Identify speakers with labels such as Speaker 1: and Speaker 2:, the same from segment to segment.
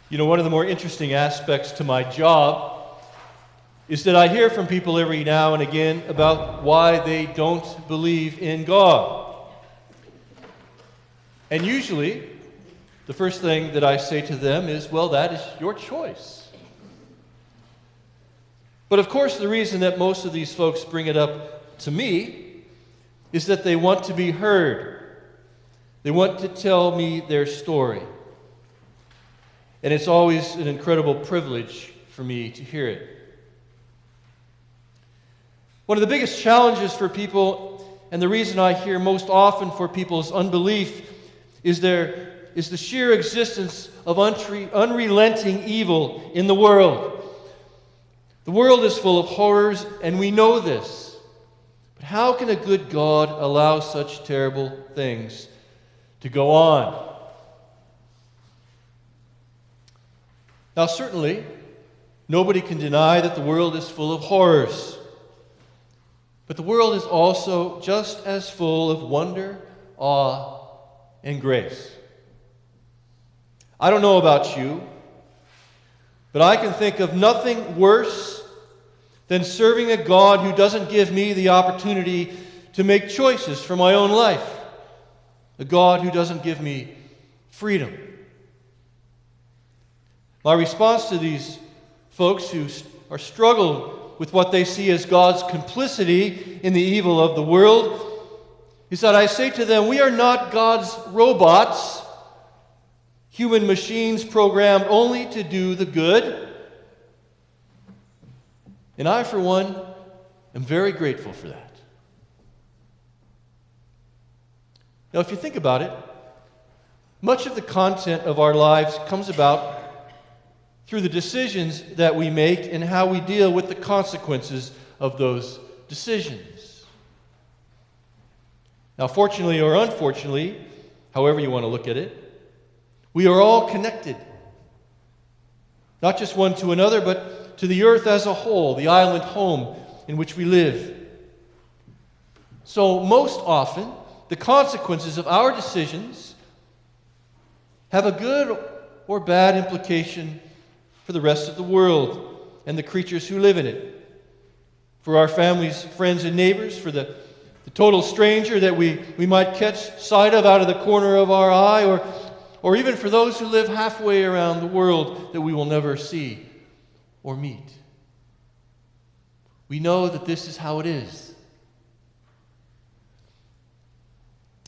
Speaker 1: You know, one of the more interesting aspects to my job is that I hear from people every now and again about why they don't believe in God. And usually, the first thing that I say to them is, well, that is your choice. But of course, the reason that most of these folks bring it up to me is that they want to be heard. They want to tell me their story. And it's always an incredible privilege for me to hear it. One of the biggest challenges for people, and the reason I hear most often for people's unbelief, is the sheer existence of unrelenting evil in the world. The world is full of horrors, and we know this. But how can a good God allow such terrible things to go on? Now, certainly, nobody can deny that the world is full of horrors. But the world is also just as full of wonder, awe, and grace. I don't know about you, but I can think of nothing worse than serving a God who doesn't give me the opportunity to make choices for my own life. A God who doesn't give me freedom. My response to these folks who are struggling with what they see as God's complicity in the evil of the world is that I say to them, we are not God's robots, human machines programmed only to do the good. And I, for one, am very grateful for that. Now, if you think about it, much of the content of our lives comes about through the decisions that we make and how we deal with the consequences of those decisions. Now, fortunately or unfortunately, however you want to look at it, we are all connected. Not just one to another, but to the earth as a whole, the island home in which we live. So most often, the consequences of our decisions have a good or bad implication for the rest of the world and the creatures who live in it. For our families, friends, and neighbors, for the total stranger that we might catch sight of out of the corner of our eye, or even for those who live halfway around the world that we will never see or meet. We know that this is how it is.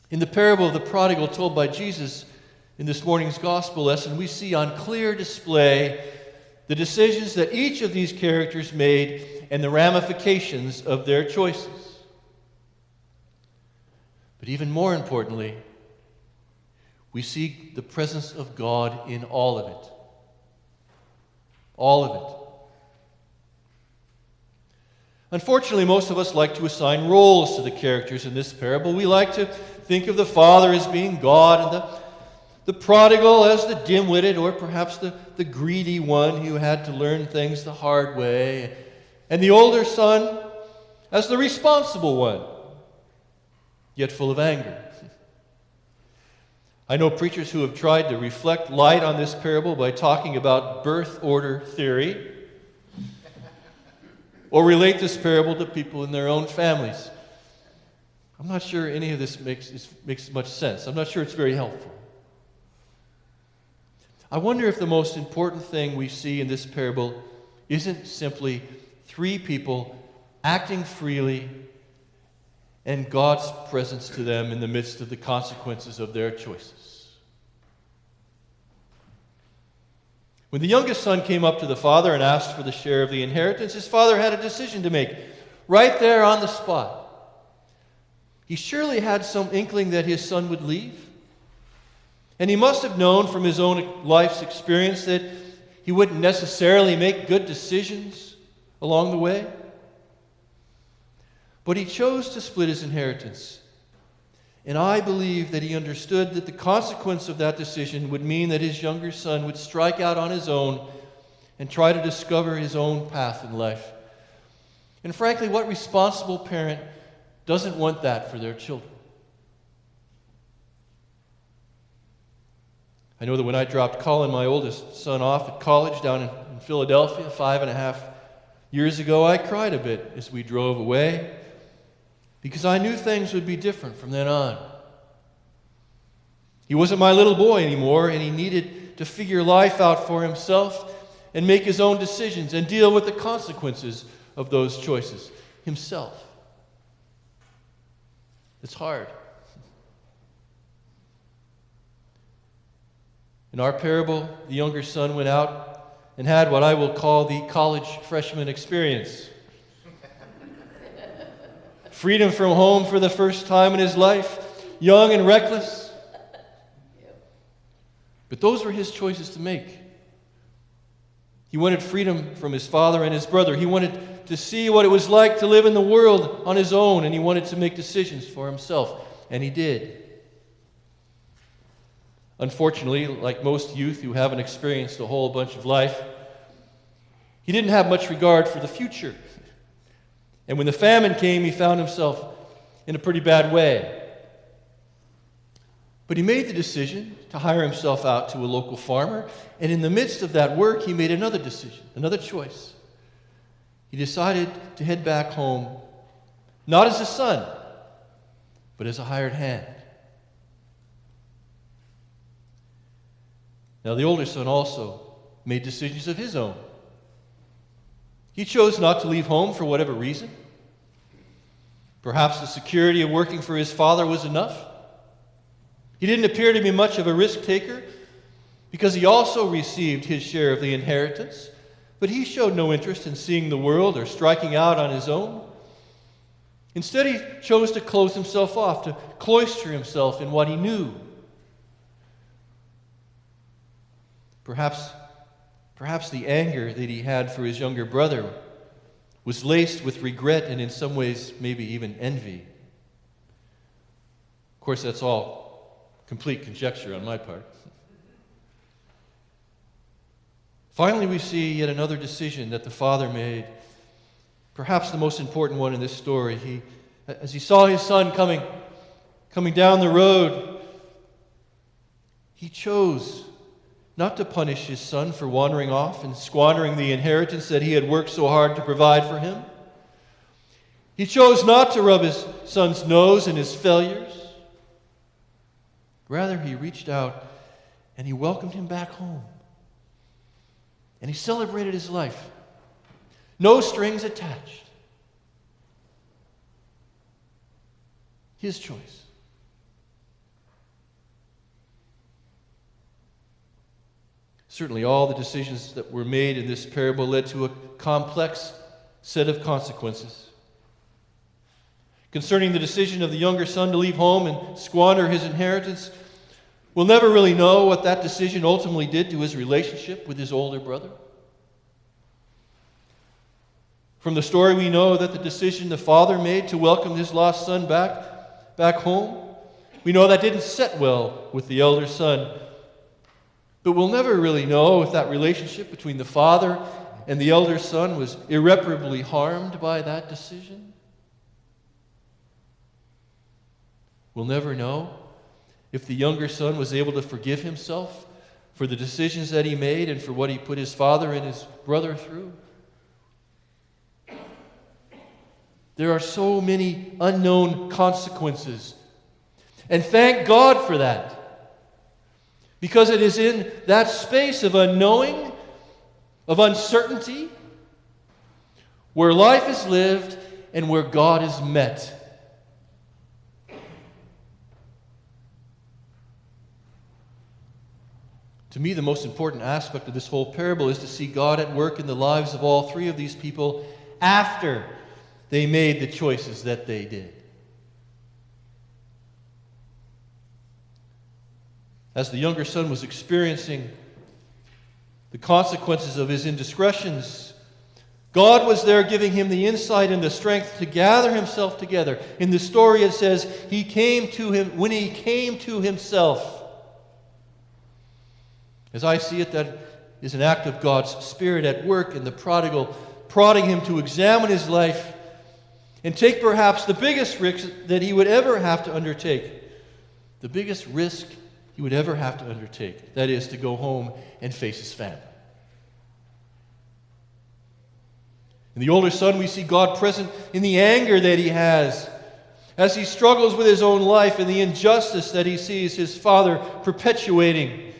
Speaker 1: In the parable of the prodigal told by Jesus in this morning's gospel lesson, we see on clear display the decisions that each of these characters made and the ramifications of their choices. But even more importantly, we see the presence of God in all of it. All of it. Unfortunately, most of us like to assign roles to the characters in this parable. We like to think of the father as being God and the prodigal as the dim-witted or perhaps the greedy one who had to learn things the hard way, and the older son as the responsible one, yet full of anger. I know preachers who have tried to reflect light on this parable by talking about birth order theory or relate this parable to people in their own families. I'm not sure any of this makes much sense. I'm not sure it's very helpful. I wonder if the most important thing we see in this parable isn't simply three people acting freely and God's presence to them in the midst of the consequences of their choices. When the youngest son came up to the father and asked for the share of the inheritance, his father had a decision to make right there on the spot. He surely had some inkling that his son would leave. And he must have known from his own life's experience that he wouldn't necessarily make good decisions along the way. But he chose to split his inheritance. And I believe that he understood that the consequence of that decision would mean that his younger son would strike out on his own and try to discover his own path in life. And frankly, what responsible parent doesn't want that for their children? I know that when I dropped Colin, my oldest son, off at college down in Philadelphia 5.5 years ago, I cried a bit as we drove away because I knew things would be different from then on. He wasn't my little boy anymore, and he needed to figure life out for himself and make his own decisions and deal with the consequences of those choices himself. It's hard. In our parable, the younger son went out and had what I will call the college freshman experience. Freedom from home for the first time in his life, young and reckless. But those were his choices to make. He wanted freedom from his father and his brother. He wanted to see what it was like to live in the world on his own, and he wanted to make decisions for himself, and he did. Unfortunately, like most youth who haven't experienced a whole bunch of life, he didn't have much regard for the future. And when the famine came, he found himself in a pretty bad way. But he made the decision to hire himself out to a local farmer, and in the midst of that work, he made another decision, another choice. He decided to head back home, not as a son, but as a hired hand. Now, the older son also made decisions of his own. He chose not to leave home for whatever reason. Perhaps the security of working for his father was enough. He didn't appear to be much of a risk taker because he also received his share of the inheritance, but he showed no interest in seeing the world or striking out on his own. Instead, he chose to close himself off, to cloister himself in what he knew. Perhaps the anger that he had for his younger brother was laced with regret and in some ways maybe even envy. Of course, that's all complete conjecture on my part. Finally, we see yet another decision that the father made, perhaps the most important one in this story. As he saw his son coming down the road, he chose not to punish his son for wandering off and squandering the inheritance that he had worked so hard to provide for him. He chose not to rub his son's nose in his failures. Rather, he reached out and he welcomed him back home. And he celebrated his life. No strings attached. His choice. Certainly, all the decisions that were made in this parable led to a complex set of consequences. Concerning the decision of the younger son to leave home and squander his inheritance, we'll never really know what that decision ultimately did to his relationship with his older brother. From the story, we know that the decision the father made to welcome his lost son back home, we know that didn't set well with the elder son. But we'll never really know if that relationship between the father and the elder son was irreparably harmed by that decision. We'll never know if the younger son was able to forgive himself for the decisions that he made and for what he put his father and his brother through. There are so many unknown consequences. And thank God for that. Because it is in that space of unknowing, of uncertainty, where life is lived and where God is met. To me, the most important aspect of this whole parable is to see God at work in the lives of all three of these people after they made the choices that they did. As the younger son was experiencing the consequences of his indiscretions, God was there giving him the insight and the strength to gather himself together. In the story it says, he came to him when he came to himself. As I see it, that is an act of God's Spirit at work in the prodigal, prodding him to examine his life and take perhaps the biggest risk that he would ever have to undertake, the biggest risk he would ever have to undertake. That is, to go home and face his family. In the older son, we see God present in the anger that he has as he struggles with his own life and the injustice that he sees his father perpetuating.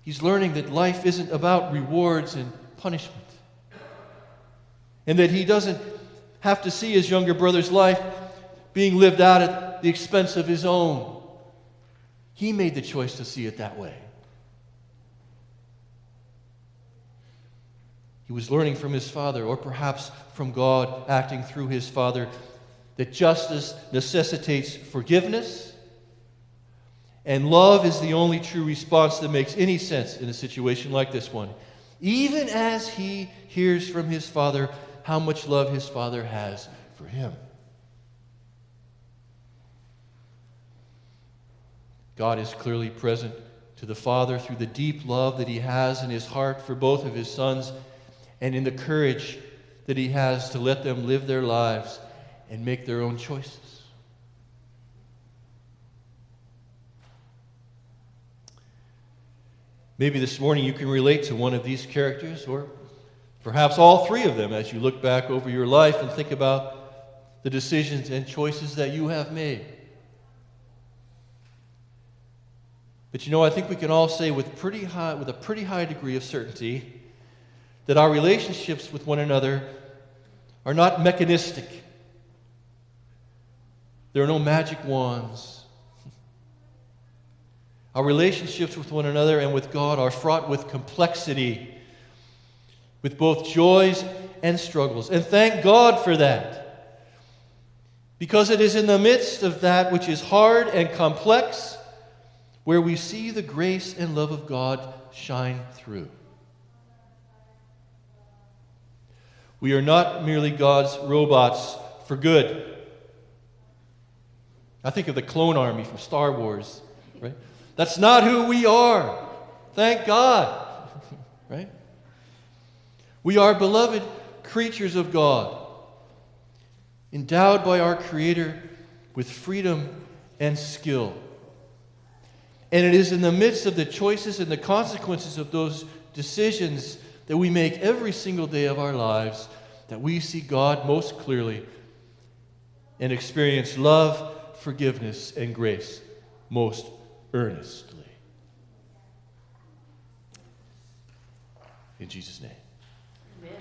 Speaker 1: He's learning that life isn't about rewards and punishment, and that he doesn't have to see his younger brother's life being lived out at the expense of his own. He made the choice to see it that way. He was learning from his father, or perhaps from God acting through his father, that justice necessitates forgiveness, and love is the only true response that makes any sense in a situation like this one, even as he hears from his father how much love his father has for him. God is clearly present to the father through the deep love that he has in his heart for both of his sons, and in the courage that he has to let them live their lives and make their own choices. Maybe this morning you can relate to one of these characters, or perhaps all three of them, as you look back over your life and think about the decisions and choices that you have made. But I think we can all say with a pretty high degree of certainty that our relationships with one another are not mechanistic. There are no magic wands. Our relationships with one another and with God are fraught with complexity, with both joys and struggles. And thank God for that. Because it is in the midst of that which is hard and complex where we see the grace and love of God shine through. We are not merely God's robots for good. I think of the clone army from Star Wars, right? That's not who we are. Thank God, right? We are beloved creatures of God, endowed by our Creator with freedom and skill. And it is in the midst of the choices and the consequences of those decisions that we make every single day of our lives that we see God most clearly and experience love, forgiveness, and grace most earnestly. In Jesus' name.
Speaker 2: Amen.